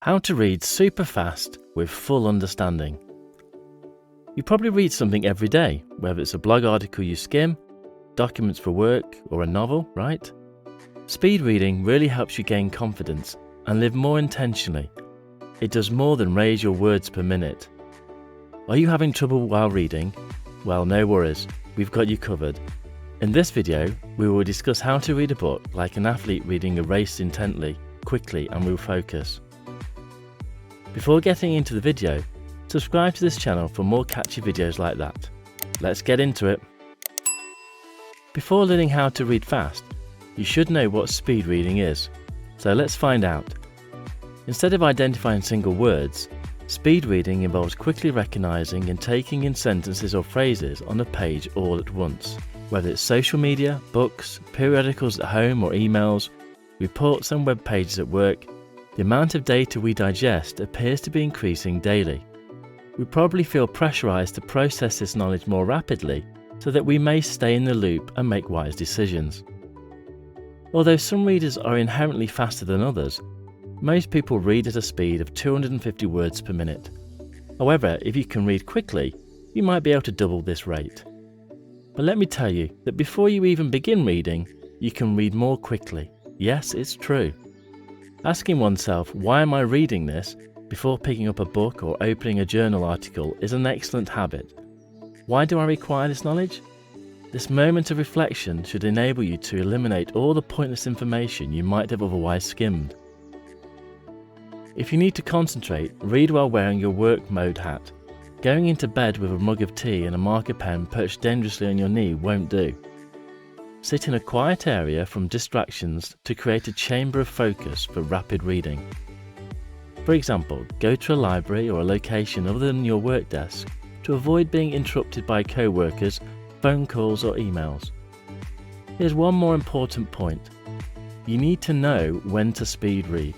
How to read super fast with full understanding. You probably read something every day, whether it's a blog article you skim, documents for work, or a novel, right? Speed reading really helps you gain confidence and live more intentionally. It does more than raise your words per minute. Are you having trouble while reading? Well, no worries, we've got you covered. In this video, we will discuss how to read a book like an athlete reading a race intently, quickly, and with focus. Before getting into the video, subscribe to this channel for more catchy videos like that. Let's get into it. Before learning how to read fast, you should know what speed reading is. So let's find out. Instead of identifying single words, speed reading involves quickly recognizing and taking in sentences or phrases on a page all at once. Whether it's social media, books, periodicals at home or emails, reports and web pages at work, the amount of data we digest appears to be increasing daily. We probably feel pressurized to process this knowledge more rapidly so that we may stay in the loop and make wise decisions. Although some readers are inherently faster than others, most people read at a speed of 250 words per minute. However, if you can read quickly, you might be able to double this rate. But let me tell you that before you even begin reading, you can read more quickly. Yes, it's true. Asking oneself, why am I reading this, before picking up a book or opening a journal article is an excellent habit. Why do I require this knowledge? This moment of reflection should enable you to eliminate all the pointless information you might have otherwise skimmed. If you need to concentrate, read while wearing your work mode hat. Going into bed with a mug of tea and a marker pen perched dangerously on your knee won't do. Sit in a quiet area from distractions to create a chamber of focus for rapid reading. For example, go to a library or a location other than your work desk to avoid being interrupted by co-workers, phone calls or emails. Here's one more important point. You need to know when to speed read.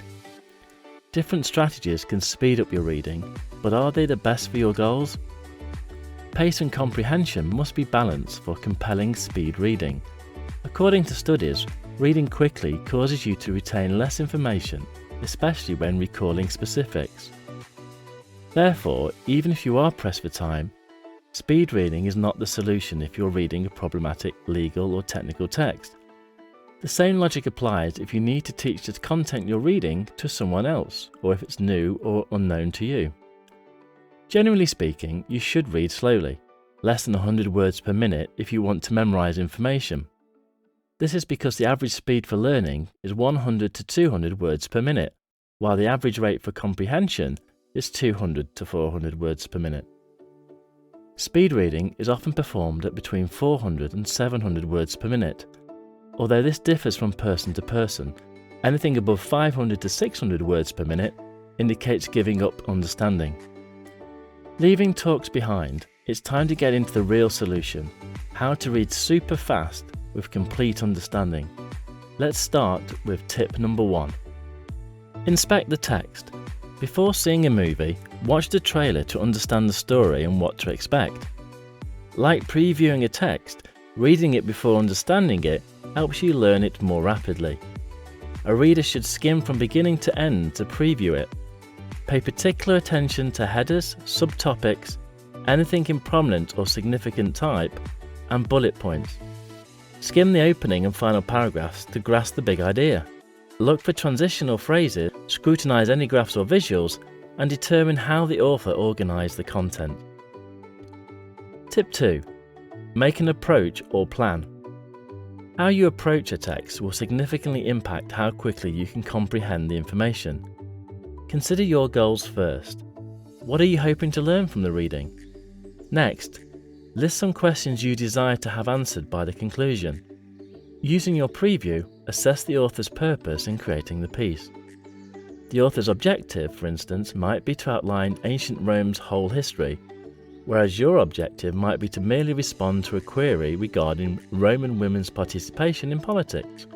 Different strategies can speed up your reading, but are they the best for your goals? Pace and comprehension must be balanced for compelling speed reading. According to studies, reading quickly causes you to retain less information, especially when recalling specifics. Therefore, even if you are pressed for time, speed reading is not the solution if you're reading a problematic legal or technical text. The same logic applies if you need to teach the content you're reading to someone else, or if it's new or unknown to you. Generally speaking, you should read slowly, less than 100 words per minute if you want to memorize information. This is because the average speed for learning is 100 to 200 words per minute, while the average rate for comprehension is 200 to 400 words per minute. Speed reading is often performed at between 400 and 700 words per minute. Although this differs from person to person, anything above 500 to 600 words per minute indicates giving up understanding. Leaving talks behind, it's time to get into the real solution: how to read super fast with complete understanding. Let's start with tip number 1. Inspect the text. Before seeing a movie, watch the trailer to understand the story and what to expect. Like previewing a text, reading it before understanding it helps you learn it more rapidly. A reader should skim from beginning to end to preview it. Pay particular attention to headers, subtopics, anything in prominent or significant type, and bullet points. Skim the opening and final paragraphs to grasp the big idea. Look for transitional phrases, scrutinize any graphs or visuals, and determine how the author organized the content. Tip 2. Make an approach or plan. How you approach a text will significantly impact how quickly you can comprehend the information. Consider your goals first. What are you hoping to learn from the reading? Next, list some questions you desire to have answered by the conclusion. Using your preview, assess the author's purpose in creating the piece. The author's objective, for instance, might be to outline ancient Rome's whole history, whereas your objective might be to merely respond to a query regarding Roman women's participation in politics.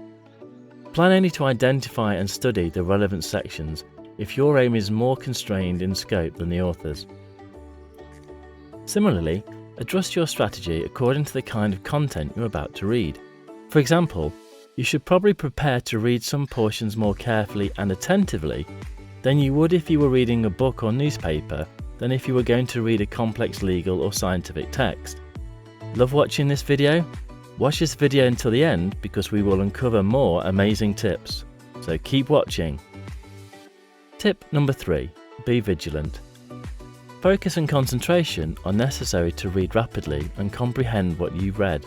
Plan only to identify and study the relevant sections if your aim is more constrained in scope than the author's. Similarly, adjust your strategy according to the kind of content you're about to read. For example, you should probably prepare to read some portions more carefully and attentively than you would if you were reading a book or newspaper than if you were going to read a complex legal or scientific text. Love watching this video? Watch this video until the end because we will uncover more amazing tips. So keep watching. Tip number 3. Be vigilant. Focus and concentration are necessary to read rapidly and comprehend what you've read.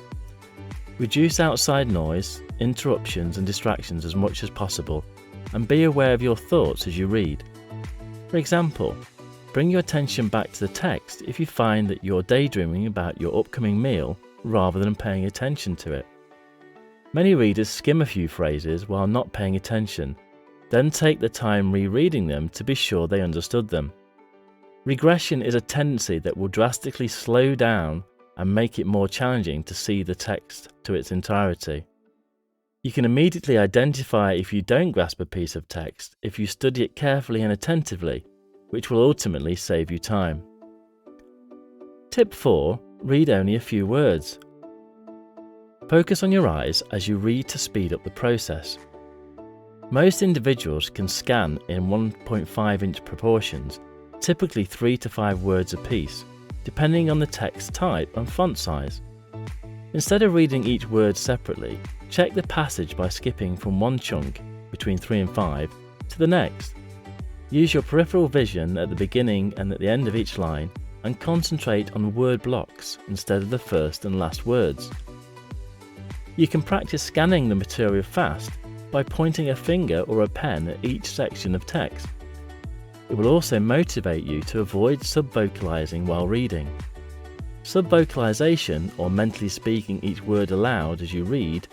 Reduce outside noise, interruptions and distractions as much as possible, and be aware of your thoughts as you read. For example, bring your attention back to the text if you find that you're daydreaming about your upcoming meal rather than paying attention to it. Many readers skim a few phrases while not paying attention, then take the time rereading them to be sure they understood them. Regression is a tendency that will drastically slow down and make it more challenging to see the text to its entirety. You can immediately identify if you don't grasp a piece of text if you study it carefully and attentively, which will ultimately save you time. Tip 4. Read only a few words. Focus on your eyes as you read to speed up the process. Most individuals can scan in 1.5-inch proportions, typically 3 to 5 words apiece, depending on the text type and font size. Instead of reading each word separately, check the passage by skipping from one chunk, between 3 and 5, to the next. Use your peripheral vision at the beginning and at the end of each line and concentrate on word blocks instead of the first and last words. You can practice scanning the material fast by pointing a finger or a pen at each section of text. It will also motivate you to avoid subvocalizing while reading. Subvocalization, or mentally speaking each word aloud as you read,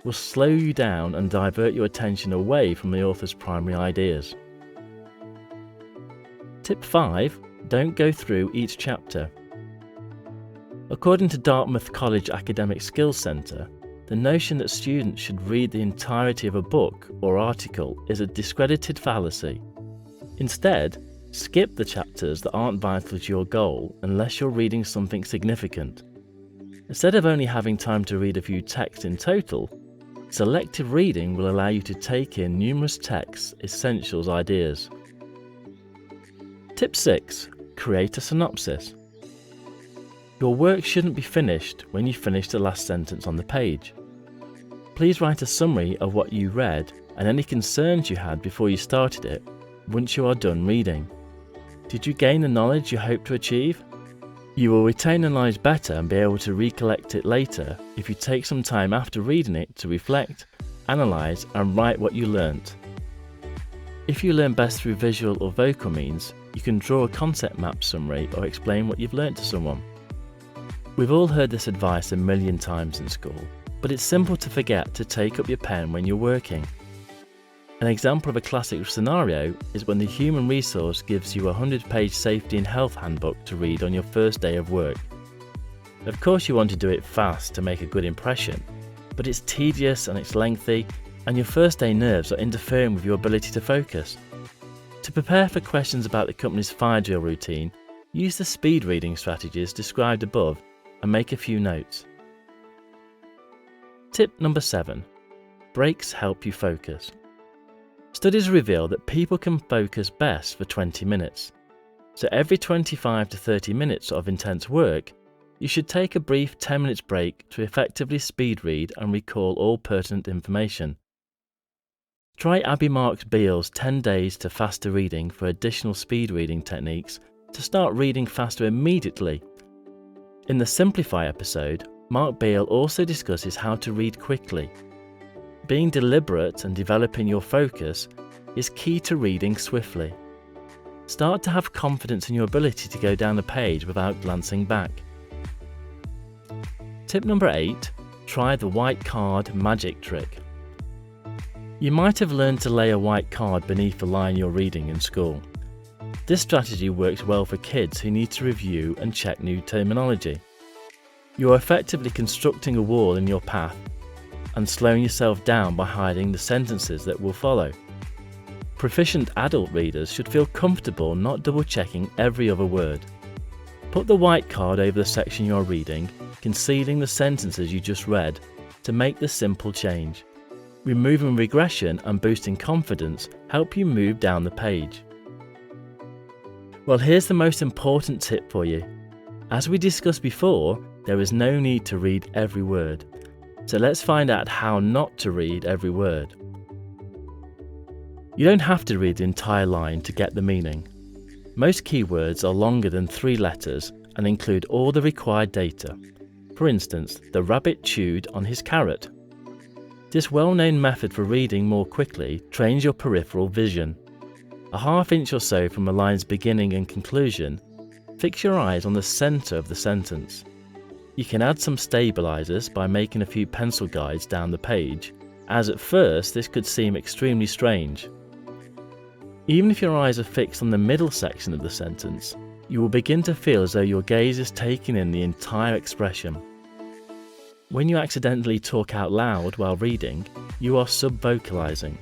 will slow you down and divert your attention away from the author's primary ideas. Tip 5. Don't go through each chapter. According to Dartmouth College Academic Skills Centre, the notion that students should read the entirety of a book or article is a discredited fallacy. Instead, skip the chapters that aren't vital to your goal unless you're reading something significant. Instead of only having time to read a few texts in total, selective reading will allow you to take in numerous texts' essentials ideas. Tip 6. Create a synopsis. Your work shouldn't be finished when you finish the last sentence on the page. Please write a summary of what you read and any concerns you had before you started it once you are done reading. Did you gain the knowledge you hope to achieve? You will retain the knowledge better and be able to recollect it later if you take some time after reading it to reflect, analyse and write what you learnt. If you learn best through visual or vocal means, you can draw a concept map summary or explain what you've learnt to someone. We've all heard this advice a million times in school, but it's simple to forget to take up your pen when you're working. An example of a classic scenario is when the human resource gives you a 100-page safety and health handbook to read on your first day of work. Of course you want to do it fast to make a good impression, but it's tedious and it's lengthy, and your first day nerves are interfering with your ability to focus. To prepare for questions about the company's fire drill routine, use the speed reading strategies described above and make a few notes. Tip number 7. Breaks help you focus. Studies reveal that people can focus best for 20 minutes. So every 25 to 30 minutes of intense work, you should take a brief 10 minutes break to effectively speed read and recall all pertinent information. Try Abby Marks Beale's 10 Days to Faster Reading for additional speed reading techniques to start reading faster immediately. In the Simplify episode, Mark Beale also discusses how to read quickly. Being deliberate and developing your focus is key to reading swiftly. Start to have confidence in your ability to go down the page without glancing back. Tip number 8. Try the white card magic trick. You might have learned to lay a white card beneath the line you're reading in school. This strategy works well for kids who need to review and check new terminology. You are effectively constructing a wall in your path and slowing yourself down by hiding the sentences that will follow. Proficient adult readers should feel comfortable not double-checking every other word. Put the white card over the section you are reading, concealing the sentences you just read, to make the simple change. Removing regression and boosting confidence help you move down the page. Well, here's the most important tip for you. As we discussed before, there is no need to read every word. So let's find out how not to read every word. You don't have to read the entire line to get the meaning. Most keywords are longer than 3 letters and include all the required data. For instance, the rabbit chewed on his carrot. This well-known method for reading more quickly trains your peripheral vision. A ½ inch or so from a line's beginning and conclusion, fix your eyes on the centre of the sentence. You can add some stabilizers by making a few pencil guides down the page, as at first this could seem extremely strange. Even if your eyes are fixed on the middle section of the sentence, you will begin to feel as though your gaze is taking in the entire expression. When you accidentally talk out loud while reading, you are subvocalizing,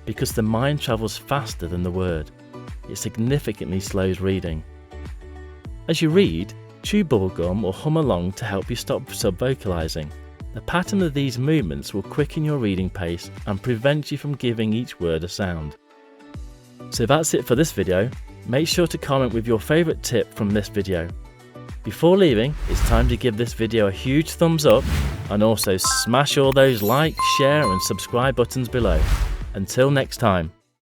because the mind travels faster than the word. It significantly slows reading. As you read, chew bubblegum or hum along to help you stop subvocalizing. The pattern of these movements will quicken your reading pace and prevent you from giving each word a sound. So that's it for this video. Make sure to comment with your favourite tip from this video. Before leaving, it's time to give this video a huge thumbs up and also smash all those like, share and subscribe buttons below. Until next time.